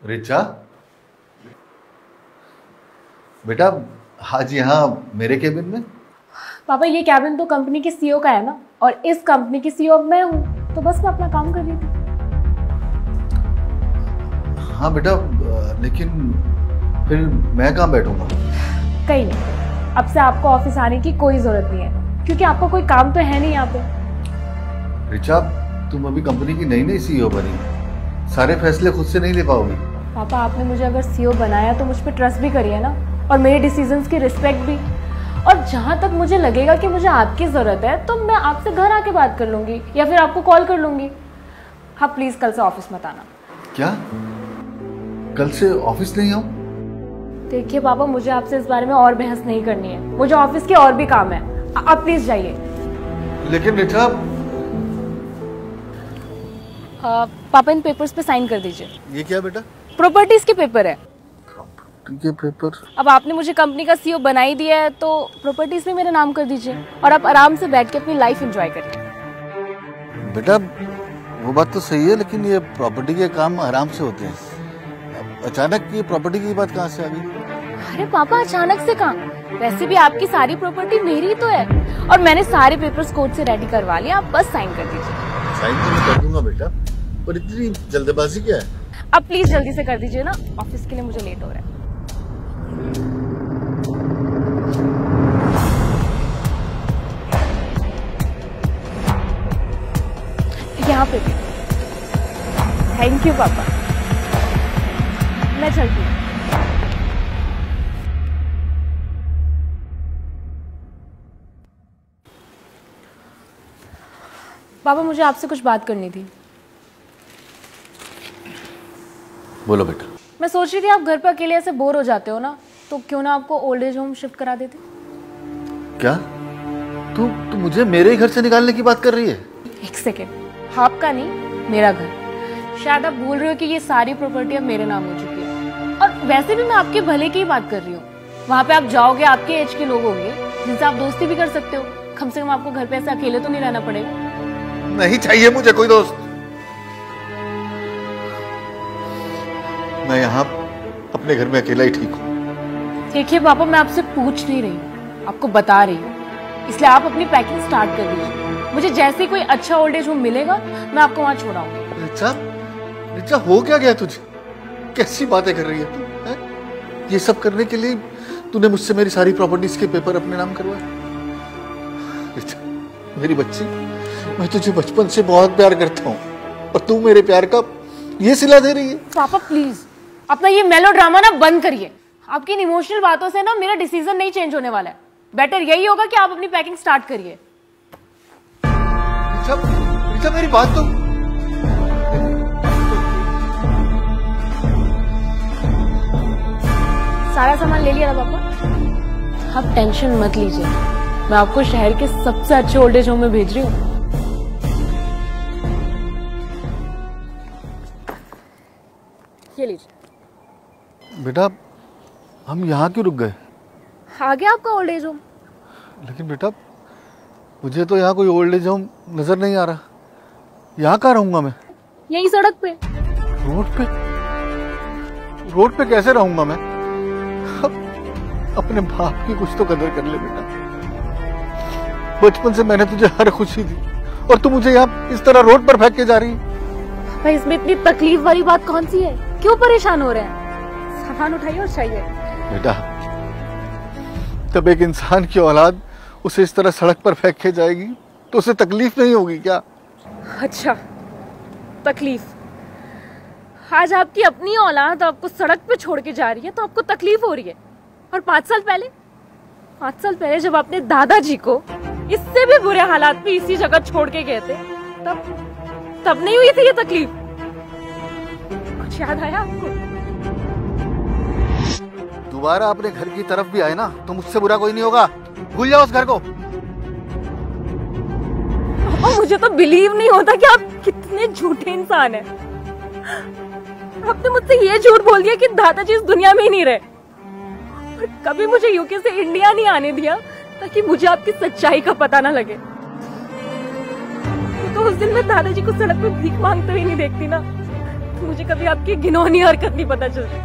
रिचा बेटा, आज यहाँ मेरे केबिन में? पापा ये कैबिन तो कंपनी के सीईओ का है ना, और इस कंपनी की सीईओ मैं हूँ, तो बस मैं अपना काम कर रही थी। हाँ बेटा, लेकिन फिर मैं कहाँ बैठूंगा? कहीं नहीं, अब से आपको ऑफिस आने की कोई जरूरत नहीं है, क्योंकि आपका कोई काम तो है नहीं यहाँ पे। रिचा, तुम अभी कंपनी की नई नई सीईओ बनी, सारे फैसले खुद से नहीं ले पाओगी। पापा आपने मुझे अगर सीईओ बनाया तो मुझ पर ट्रस्ट भी करिए ना, और मेरे डिसीजंस की रिस्पेक्ट भी। और जहाँ तक मुझे लगेगा कि मुझे आपकी ज़रूरत है तो मैं आपसे घर आके बात कर लूँगी या फिर आपको कॉल कर लूँगी। हाँ प्लीज़ कल से ऑफिस मत आना। क्या? कल से ऑफिस नहीं आऊँ? देखिए पापा, मुझे आपसे इस बारे में और बहस नहीं करनी है, मुझे ऑफिस के और भी काम है। आप प्लीज़ जाइए। लेकिन रिचा, पापा इन पेपर्स पे साइन कर दीजिए। ये क्या बेटा? प्रॉपर्टीज के पेपर है। ये पेपर? अब आपने मुझे कंपनी का सीईओ बना ही दिया है तो प्रॉपर्टीज में मेरा नाम कर दीजिए, और आप आराम से बैठ के अपनी लाइफ एंजॉय करिए। बेटा वो बात तो सही है, लेकिन ये प्रॉपर्टी के काम आराम से होते हैं, अचानक ये प्रॉपर्टी की बात कहाँ से आ गई? अरे पापा अचानक से कहाँ, वैसे भी आपकी सारी प्रॉपर्टी मेरी ही तो है, और मैंने सारे पेपर्स कोर्ट से रेडी करवा लिया, आप बस साइन कर दीजिए। साइन तो मैं कर दूंगा बेटा, पर इतनी जल्दबाजी क्या है? अब प्लीज जल्दी से कर दीजिए ना, ऑफिस के लिए मुझे लेट हो रहा है। यहाँ पे भी। थैंक यू पापा, मैं चलती हूँ। पापा मुझे आपसे कुछ बात करनी थी। बोलो बेटा। मैं सोच रही थी आप घर पर अकेले ऐसे बोर हो जाते हो ना, तो क्यों ना आपको ओल्ड एज होम शिफ्ट करा देते। क्या? तू मुझे मेरे ही घर से निकालने की बात कर रही है? एक सेकेंड, आपका नहीं मेरा घर। शायद आप भूल रहे हो कि ये सारी प्रॉपर्टी अब मेरे नाम हो चुकी है, और वैसे भी मैं आपके भले की ही बात कर रही हूँ। वहाँ पे आप जाओगे, आपके एज के लोग होंगे जिनसे आप दोस्ती भी कर सकते हो, कम से कम आपको घर पे ऐसे अकेले तो नहीं रहना पड़ेगा। नहीं चाहिए मुझे कोई दोस्त, मैं यहाँ अपने घर में अकेला ही ठीक हूँ। देखिए पापा, मैं आपसे पूछ नहीं रही हूँ, आपको बता रही हूँ, इसलिए आप अपनी पैकिंग स्टार्ट कर दीजिए। मुझे जैसे कोई अच्छा ओल्ड एज होम मिलेगा मैं आपको वहाँ छोड़ाऊंगी। रिचा हो क्या गया तुझे? कैसी बातें कर रही है तू? है? ये सब करने के लिए तूने मुझसे मेरी सारी प्रॉपर्टीज के पेपर अपने नाम करवाए? रिचा मेरी बच्ची, मैं तुझे बचपन से बहुत प्यार करता हूँ, और तू मेरे प्यार का ये सिला दे रही है। पापा प्लीज अपना ये मेलोड्रामा ना बंद करिए। आपकी इन इमोशनल बातों से ना मेरा डिसीजन नहीं चेंज होने वाला है। बेटर यही होगा कि आप अपनी पैकिंग स्टार्ट करिए। रिचा मेरी बात तो। सारा सामान ले लिया ना पापा, आप टेंशन मत लीजिए, मैं आपको शहर के सबसे अच्छे ओल्ड एज होम में भेज रही हूँ। ये लीजिए। बेटा हम यहाँ क्यों रुक गए? आ गया आपका ओल्ड एज होम। लेकिन बेटा मुझे तो यहाँ कोई ओल्ड एज होम नजर नहीं आ रहा। यहाँ कहाँ रहूंगा मैं? यही सड़क पे। रोड पे कैसे रहूंगा मैं? अपने बाप की कुछ तो कदर कर ले बेटा। बचपन से मैंने तुझे हर खुशी दी, और तू मुझे यहाँ इस तरह रोड पर फेंक के जा रही है। भाई इसमें इतनी तकलीफ वाली बात कौन सी है? क्यों परेशान हो रहे हैं? सामान उठाइए और चाहिए। बेटा तब एक इंसान की औलाद उसे इस तरह सड़क पर फेंक के जाएगी तो उसे तकलीफ नहीं होगी क्या? अच्छा तकलीफ। आज आपकी अपनी औलाद आपको सड़क पे छोड़ के जा रही है तो आपको तकलीफ हो रही है। और 5 साल पहले जब अपने दादाजी को इससे भी बुरे हालात में इसी जगह छोड़ के गए थे, तब नहीं हुई थी ये तकलीफ? कुछ याद आया आपको? दोबारा अपने घर की तरफ भी आए ना तो मुझसे बुरा कोई नहीं होगा। भूल जाओ उस घर को। पापा मुझे तो बिलीव नहीं होता कि आप कितने झूठे इंसान हैं। आपने मुझसे ये झूठ बोल दिया कि दादाजी इस दुनिया में ही नहीं रहे, और कभी मुझे यूके से इंडिया नहीं आने दिया ताकि मुझे आपकी सच्चाई का पता ना लगे। तो उस दिन मैं दादाजी को सड़क पे भीख मांगते हुए नहीं देखती ना, मुझे कभी आपकी घिनौनी हरकत नहीं पता चलती।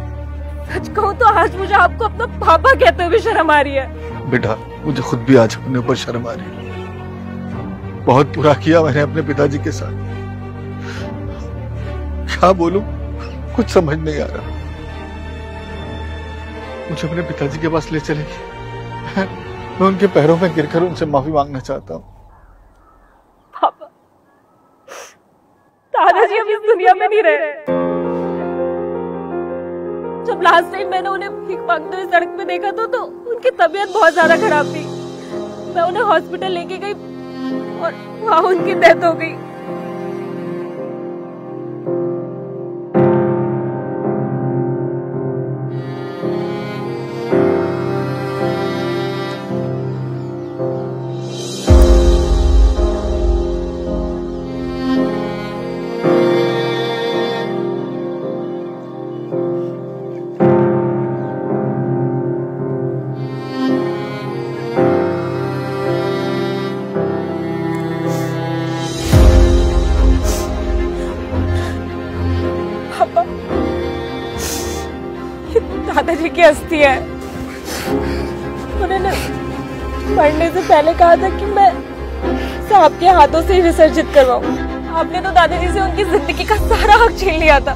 सच कहूँ तो आज मुझे आपको अपना पापा कहते हुए शर्म आ रही है। बेटा, मुझे खुद भी आज अपने ऊपर शर्म आ रही है। बहुत बुरा किया मैंने अपने पिताजी के साथ। क्या बोलूं, कुछ समझ नहीं आ रहा। मुझे अपने पिताजी के पास ले चलेगी? मैं उनके पैरों में गिरकर उनसे माफी मांगना चाहता हूँ। पापा, दादाजी अब इस दुनिया में नहीं रहे। जब लास्ट टाइम मैंने उन्हें भीख मांगते हुए सड़क पे देखा तो उनकी तबीयत बहुत ज्यादा खराब थी। मैं उन्हें हॉस्पिटल लेके गई और वहां उनकी डेथ हो गई। दादाजी की अस्थि है। उन्होंने मरने से पहले कहा था कि मैं इसे आपके हाथों से ही विसर्जित करवाऊं। आपने तो दादाजी से उनकी जिंदगी का सारा हक छीन लिया था,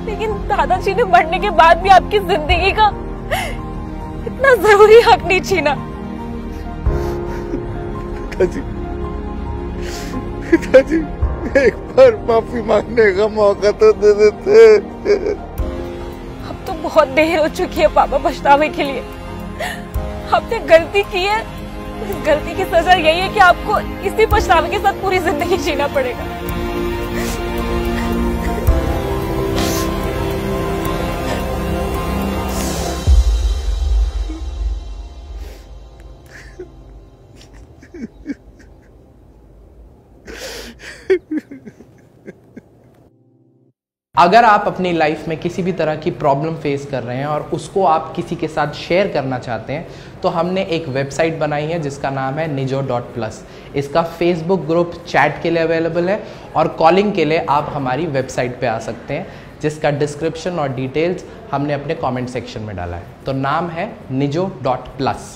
लेकिन दादाजी ने मरने के बाद भी आपकी जिंदगी का इतना जरूरी हक नहीं छीना। पिताजी, एक बार माफी मांगने का मौका तो दे देते। तो बहुत देर हो चुकी है पापा पछतावे के लिए। आपने गलती की है, इस गलती की सजा यही है कि आपको इसी पछतावे के साथ पूरी जिंदगी जीना पड़ेगा। अगर आप अपनी लाइफ में किसी भी तरह की प्रॉब्लम फेस कर रहे हैं और उसको आप किसी के साथ शेयर करना चाहते हैं, तो हमने एक वेबसाइट बनाई है जिसका नाम है nijo.plus। इसका फेसबुक ग्रुप चैट के लिए अवेलेबल है और कॉलिंग के लिए आप हमारी वेबसाइट पे आ सकते हैं, जिसका डिस्क्रिप्शन और डिटेल्स हमने अपने कमेंट सेक्शन में डाला है। तो नाम है nijo.plus।